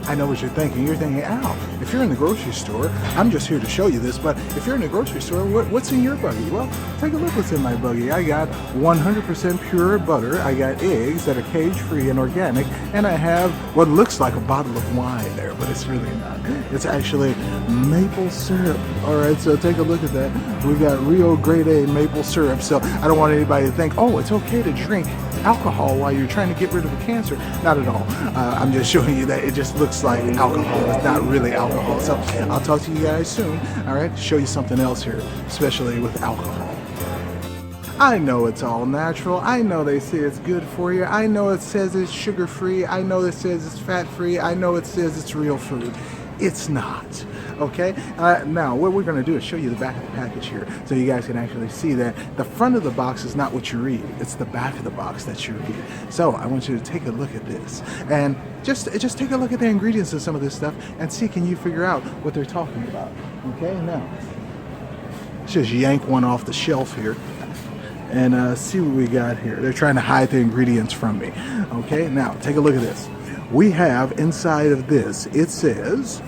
I know what you're thinking. You're thinking, Al, if you're in the grocery store, I'm just here to show you this, but if you're in the grocery store, what's in your buggy? Well, take a look what's in my buggy. I got 100% pure butter, I got eggs that are cage-free and organic, and I have what looks like a bottle of wine there, but it's really not. It's actually maple syrup. All right, so take a look at that. We got Rio Grade A maple syrup, so I don't want anybody to think, oh, it's okay to drink alcohol while you're trying to get rid of a cancer. Not at all. I'm just showing you that it just looks like alcohol. It's not really alcohol. So I'll talk to you guys soon. All right, show you something else here, especially with alcohol. I know it's all natural. I know they say it's good for you. I know it says it's sugar-free. I know it says it's fat-free. I know it says it's real food. It's not. Okay, now what we're going to do is show you the back of the package here so you guys can actually see that the front of the box is not what you read, it's the back of the box that you read. So I want you to take a look at this and just take a look at the ingredients of some of this stuff and see, can you figure out what they're talking about. Okay, now let's just yank one off the shelf here and see what we got here. They're trying to hide the ingredients from me. Okay, now take a look at this. We have inside of this, it says,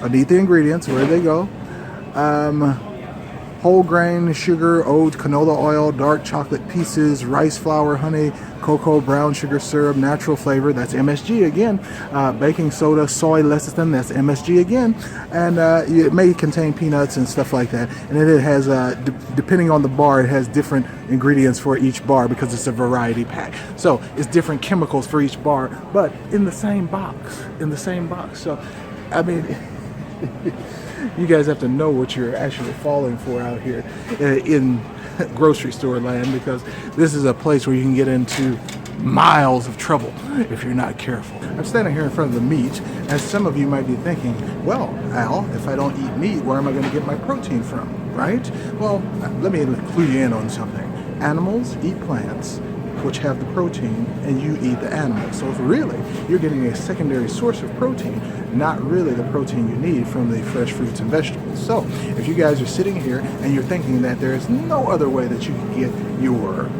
underneath the ingredients, where they go, whole grain, sugar, oat, canola oil, dark chocolate pieces, rice flour, honey, cocoa, brown sugar syrup, natural flavor, that's MSG again, baking soda, soy lecithin, that's MSG again, and it may contain peanuts and stuff like that. And then it has, depending on the bar, it has different ingredients for each bar because it's a variety pack. So it's different chemicals for each bar, but in the same box, So, I mean, you guys have to know what you're actually falling for out here in grocery store land, because this is a place where you can get into miles of trouble if you're not careful. I'm standing here in front of the meat, and some of you might be thinking, well, Al, if I don't eat meat, where am I going to get my protein from, right? Well, let me clue you in on something. Animals eat plants, which have the protein, and you eat the animal. So if really you're getting a secondary source of protein, not really the protein you need from the fresh fruits and vegetables. So if you guys are sitting here and you're thinking that there is no other way that you can get your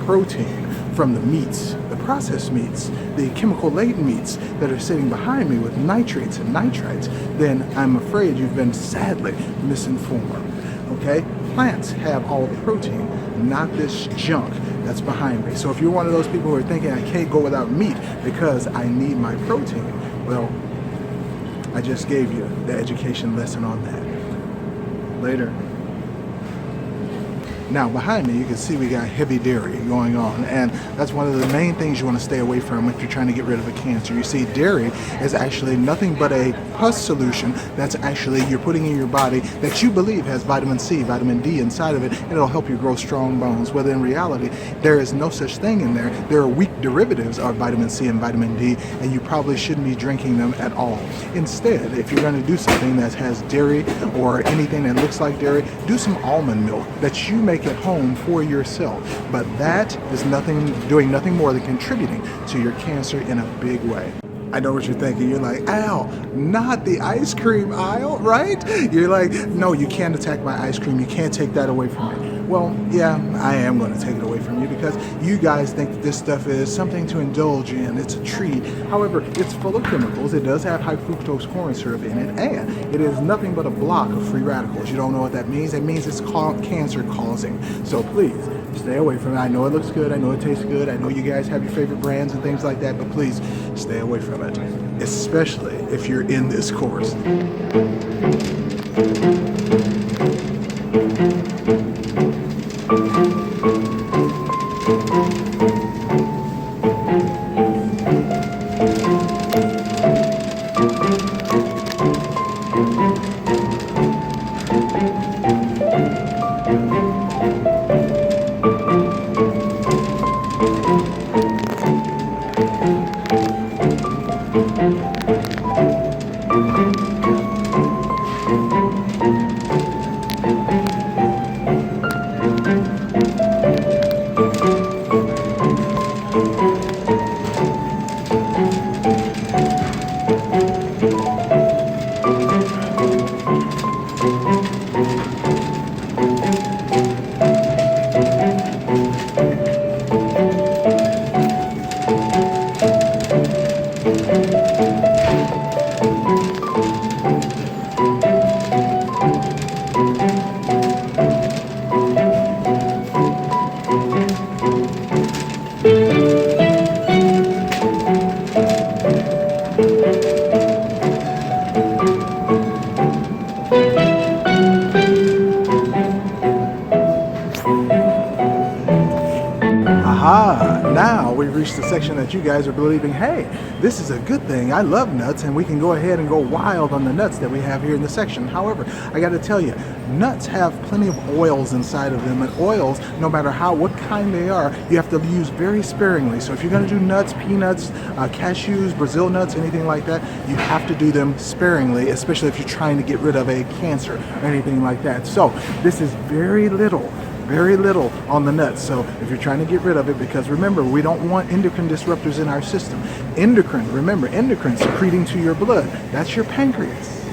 protein from the meats, the processed meats, the chemical laden meats that are sitting behind me with nitrates and nitrites, then I'm afraid you've been sadly misinformed. Okay? Plants have all the protein, not this junk that's behind me. So if you're one of those people who are thinking I can't go without meat because I need my protein, well, I just gave you the education lesson on that. Later. Now behind me you can see we got heavy dairy going on, and that's one of the main things you want to stay away from if you're trying to get rid of a cancer. You see, dairy is actually nothing but a pus solution that's actually you're putting in your body that you believe has vitamin C, vitamin D inside of it, and it'll help you grow strong bones. Whether in reality there is no such thing in there. There are weak derivatives of vitamin C and vitamin D, and you probably shouldn't be drinking them at all. Instead, if you're going to do something that has dairy or anything that looks like dairy, do some almond milk that you make at home for yourself. But that is doing nothing more than contributing to your cancer in a big way. I know what you're thinking. You're like, Al, not the ice cream aisle, right? You're like, no, you can't attack my ice cream. You can't take that away from me. Well, yeah, I am going to take it away from you because you guys think that this stuff is something to indulge in. It's a treat. However, it's full of chemicals. It does have high fructose corn syrup in it, and it is nothing but a block of free radicals. You don't know what that means? It means it's cancer causing. So please, stay away from it. I know it looks good. I know it tastes good. I know you guys have your favorite brands and things like that, but please stay away from it, especially if you're in this course. Aha! Now we've reached the section that you guys are believing, hey, this is a good thing. I love nuts, and we can go ahead and go wild on the nuts that we have here in the section. However, I got to tell you, nuts have plenty of oils inside of them, and oils, no matter what kind they are, you have to use very sparingly. So if you're going to do nuts, peanuts, cashews, Brazil nuts, anything like that, you have to do them sparingly, especially if you're trying to get rid of a cancer or anything like that. So this is very little on the nuts. So if you're trying to get rid of it, because remember, we don't want endocrine disruptors in our system. Remember, endocrine secreting to your blood, that's your pancreas.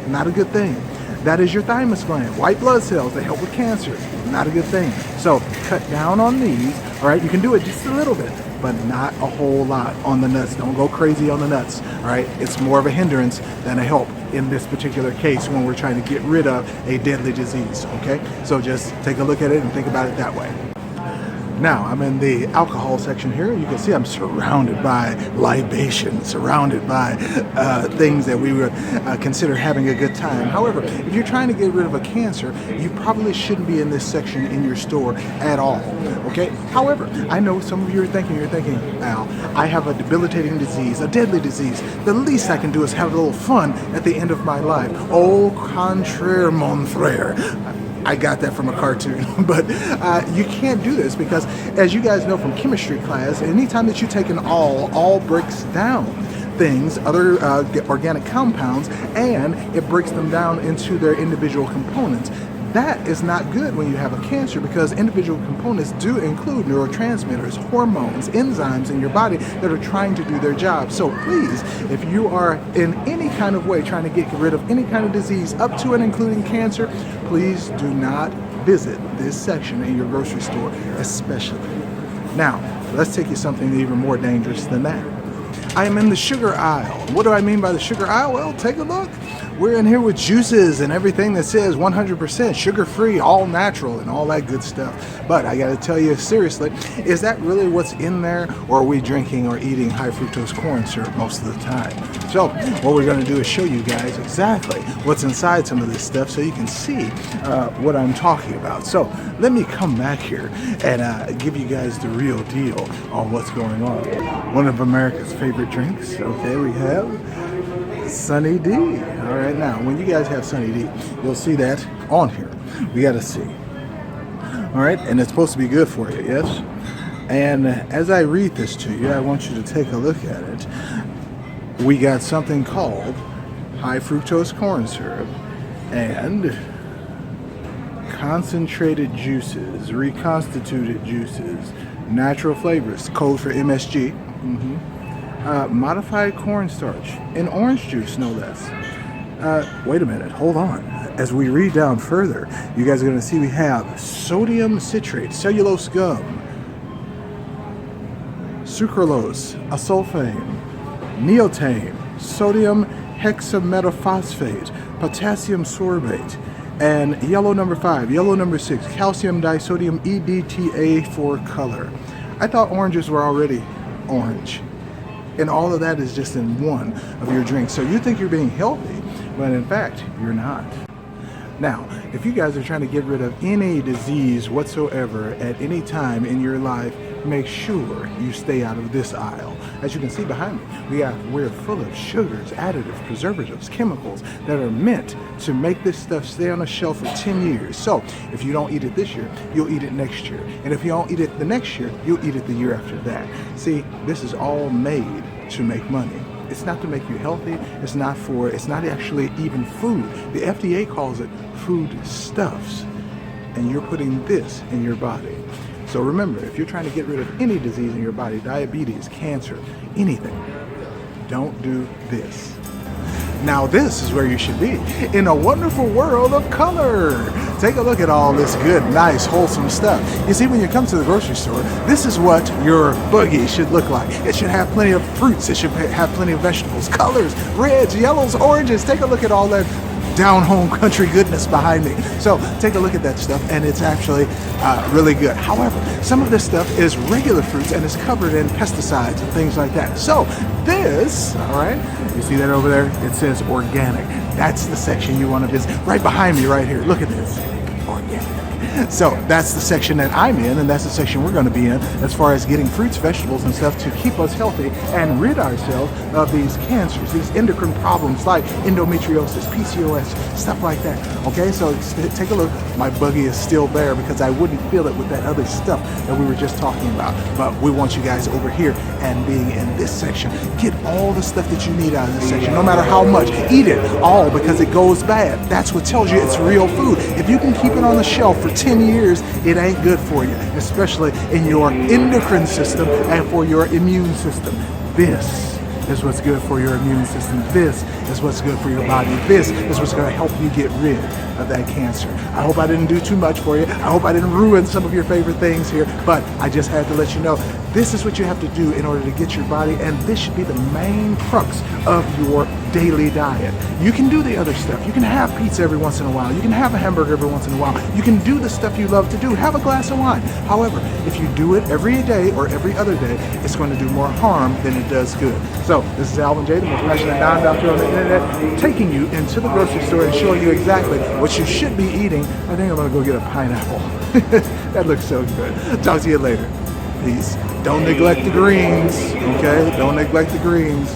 Not a good thing. That is your thymus gland, white blood cells, they help with cancer. Not a good thing. So cut down on these. All right, you can do it just a little bit, but not a whole lot on the nuts. Don't go crazy on the nuts. All right, it's more of a hindrance than a help in this particular case when we're trying to get rid of a deadly disease. Okay, so just take a look at it and think about it that way. Now I'm in the alcohol section here. You can see I'm surrounded by libations, surrounded by things that we would consider having a good time. However, if you're trying to get rid of a cancer, you probably shouldn't be in this section in your store at all. Okay. However, I know some of you are thinking, Al, I have a debilitating disease, a deadly disease. The least I can do is have a little fun at the end of my life. Au contraire, mon frère. I got that from a cartoon, but you can't do this because, as you guys know from chemistry class, anytime that you take an all breaks down things, other organic compounds, and it breaks them down into their individual components. That is not good when you have a cancer, because individual components do include neurotransmitters, hormones, enzymes in your body that are trying to do their job. So please, if you are in any kind of way trying to get rid of any kind of disease up to and including cancer, please do not visit this section in your grocery store, especially. Now, let's take you something even more dangerous than that. I am in the sugar aisle. What do I mean by the sugar aisle? Well, take a look. We're in here with juices and everything that says 100% sugar-free, all natural, and all that good stuff. But I got to tell you seriously, is that really what's in there, or are we drinking or eating high fructose corn syrup most of the time? So what we're going to do is show you guys exactly what's inside some of this stuff so you can see what I'm talking about. So let me come back here and give you guys the real deal on what's going on. One of America's favorite drinks. Okay, we have Sunny D. All right, now when you guys have Sunny D, you'll see that on here. We got to see. All right, and it's supposed to be good for you, yes? And as I read this to you, I want you to take a look at it. We got something called high fructose corn syrup and concentrated juices, reconstituted juices, natural flavors, code for MSG. Modified cornstarch and orange juice, no less. Wait a minute, hold on. As we read down further, you guys are going to see we have sodium citrate, cellulose gum, sucralose, asulfame, neotame, sodium hexametaphosphate, potassium sorbate, and yellow number 5, yellow number 6, calcium disodium EDTA for color. I thought oranges were already orange. And all of that is just in one of your drinks. So you think you're being healthy, but in fact, you're not. Now, if you guys are trying to get rid of any disease whatsoever at any time in your life, make sure you stay out of this aisle. As you can see behind me, we're full of sugars, additives, preservatives, chemicals that are meant to make this stuff stay on the shelf for 10 years. So if you don't eat it this year, you'll eat it next year. And if you don't eat it the next year, you'll eat it the year after that. See, this is all made to make money. It's not to make you healthy. It's not actually even food. The FDA calls it food stuffs. And you're putting this in your body. So remember, if you're trying to get rid of any disease in your body, diabetes, cancer, anything, don't do this. Now this is where you should be, in a wonderful world of color. take a look at all this good, nice, wholesome stuff. You see, when you come to the grocery store, this is what your buggy should look like. It should have plenty of fruits. It should have plenty of vegetables, colors, reds, yellows, oranges. Take a look at all that down-home country goodness behind me. So take a look at that stuff, and it's actually really good. However, some of this stuff is regular fruits and is covered in pesticides and things like that. So this, all right, you see that over there? It says organic. That's the section you want to visit. Right behind me right here. Look at this. Organic. So that's the section that I'm in, and that's the section we're going to be in as far as getting fruits, vegetables, and stuff to keep us healthy and rid ourselves of these cancers, these endocrine problems like endometriosis, PCOS, stuff like that. Okay, so take a look. My buggy is still there because I wouldn't fill it with that other stuff that we were just talking about. But we want you guys over here and being in this section. Get all the stuff that you need out of this section, no matter how much. Eat it all because it goes bad. That's what tells you it's real food. If you can keep it on the shelf for 10 years, it ain't good for you, especially in your endocrine system and for your immune system. This is what's good for your immune system. This is what's good for your body. This is what's going to help you get rid of that cancer. I hope I didn't do too much for you. I hope I didn't ruin some of your favorite things here, but I just had to let you know this is what you have to do in order to get your body, and this should be the main crux of your daily diet. You can do the other stuff. You can have pizza every once in a while. You can have a hamburger every once in a while. You can do the stuff you love to do. Have a glass of wine. However, if you do it every day or every other day, it's going to do more harm than it does good. So this is Alvin J, the most passionate non-doctor on the internet, taking you into the grocery store and showing you exactly what you should be eating. I think I'm going to go get a pineapple. That looks so good. Talk to you later. Peace. Don't neglect the greens, okay? Don't neglect the greens.